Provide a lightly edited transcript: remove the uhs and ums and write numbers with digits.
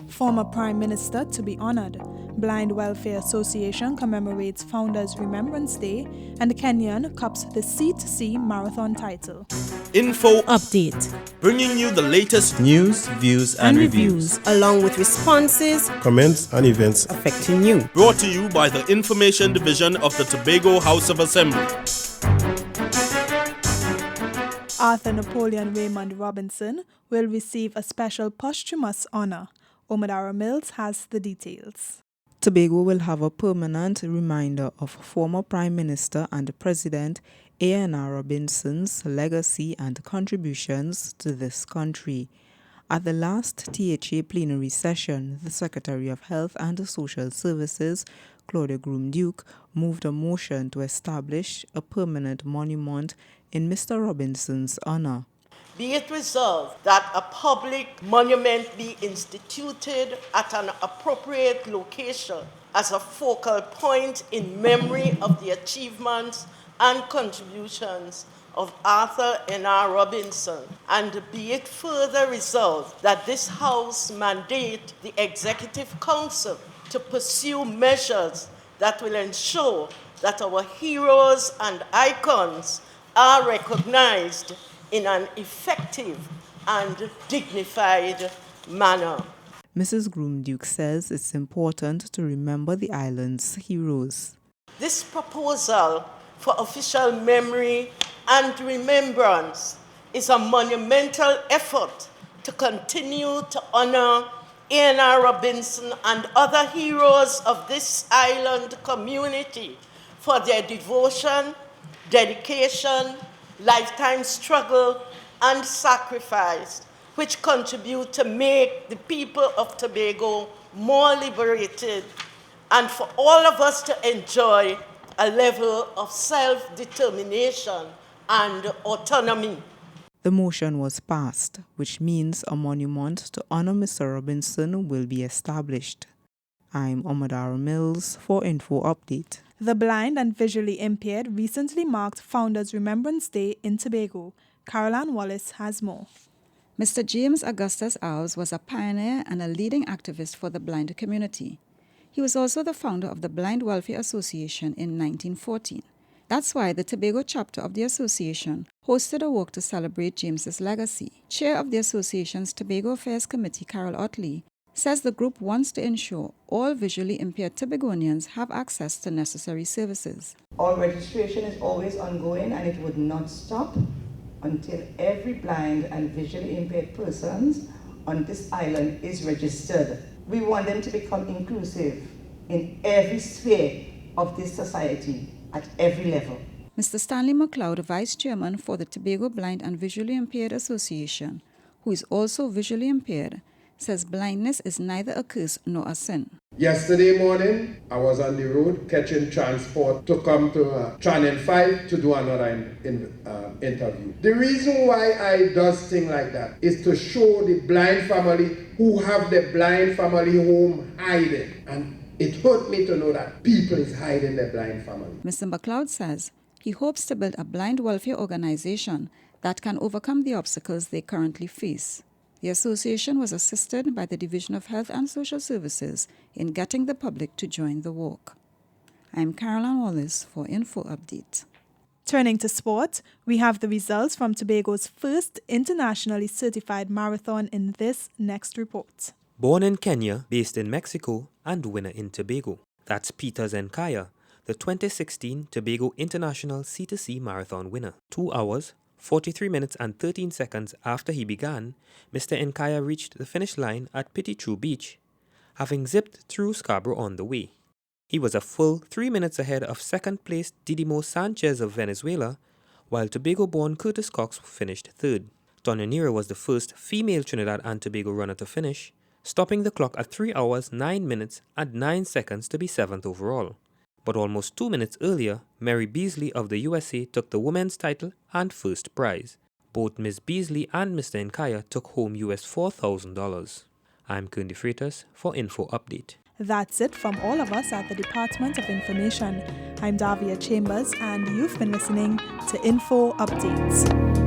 Former Prime Minister to be honored. Blind Welfare Association commemorates Founders Remembrance Day, and Kenyan cups the C2C Marathon title. Info Update. bringing you the latest News, views, and reviews. Along with responses Comments and events affecting you. brought to you by the Information Division of the Tobago House of Assembly. Arthur Napoleon Raymond Robinson will receive a special posthumous honor. Omadara Mills has the details. Tobago will have a permanent reminder of former Prime Minister and President A.N.R. Robinson's legacy and contributions to this country. At the last THA plenary session, the Secretary of Health and Social Services, Claudia Groom-Duke, moved a motion to establish a permanent monument in Mr. Robinson's honor. Be it resolved that a public monument be instituted at an appropriate location as a focal point in memory of the achievements and contributions of Arthur N.R. Robinson, and be it further resolved that this House mandate the Executive Council to pursue measures that will ensure that our heroes and icons are recognized in an effective and dignified manner. Mrs. Groom-Duke says it's important to remember the island's heroes. This proposal for official memory and remembrance is a monumental effort to continue to honor A.N.R. Robinson and other heroes of this island community for their devotion, dedication, lifetime struggle, and sacrifice, which contribute to make the people of Tobago more liberated and for all of us to enjoy a level of self-determination and autonomy. The motion was passed, which means a monument to honor Mr. Robinson will be established. I'm Omadara Mills for Info Update. The blind and visually impaired recently marked Founders Remembrance Day in Tobago. Caroline Wallace has more. Mr. James Augustus Alves was a pioneer and a leading activist for the blind community. He was also the founder of the Blind Welfare Association in 1914. That's why the Tobago chapter of the association hosted a walk to celebrate James's legacy. Chair of the association's Tobago Affairs Committee, Carol Otley, says the group wants to ensure all visually impaired Tobagonians have access to necessary services. Our registration is always ongoing and it would not stop until every blind and visually impaired persons on this island is registered. We want them to become inclusive in every sphere of this society at every level. Mr. Stanley McLeod, Vice Chairman for the Tobago Blind and Visually Impaired Association, who is also visually impaired, says blindness is neither a curse nor a sin. Yesterday morning, I was on the road catching transport to come to Channel 5 to do another interview. The reason why I does things like that is to show the blind family who have the blind family home hiding. And it hurt me to know that people is hiding their blind family. Mr. McLeod says he hopes to build a blind welfare organization that can overcome the obstacles they currently face. The association was assisted by the Division of Health and Social Services in getting the public to join the walk. I'm Caroline Wallace for Info Update. Turning to sport, we have the results from Tobago's first internationally certified marathon in this next report. Born in Kenya, based in Mexico, and winner in Tobago. That's Peters Nkaya, the 2016 Tobago International C2C Marathon winner. 2 hours, 43 minutes and 13 seconds after he began, Mr. Nkaya reached the finish line at Pitti-True Beach, having zipped through Scarborough on the way. He was a full 3 minutes ahead of second-placed Didimo Sanchez of Venezuela, while Tobago-born Curtis Cox finished third. Tonya Neera was the first female Trinidad and Tobago runner to finish, stopping the clock at 3 hours, 9 minutes and 9 seconds to be 7th overall. But almost 2 minutes earlier, Mary Beasley of the USA took the women's title and first prize. Both Ms. Beasley and Mr. Nkaya took home US $4,000. I'm Kundi Freitas for Info Update. That's it from all of us at the Department of Information. I'm Davia Chambers, and you've been listening to Info Updates.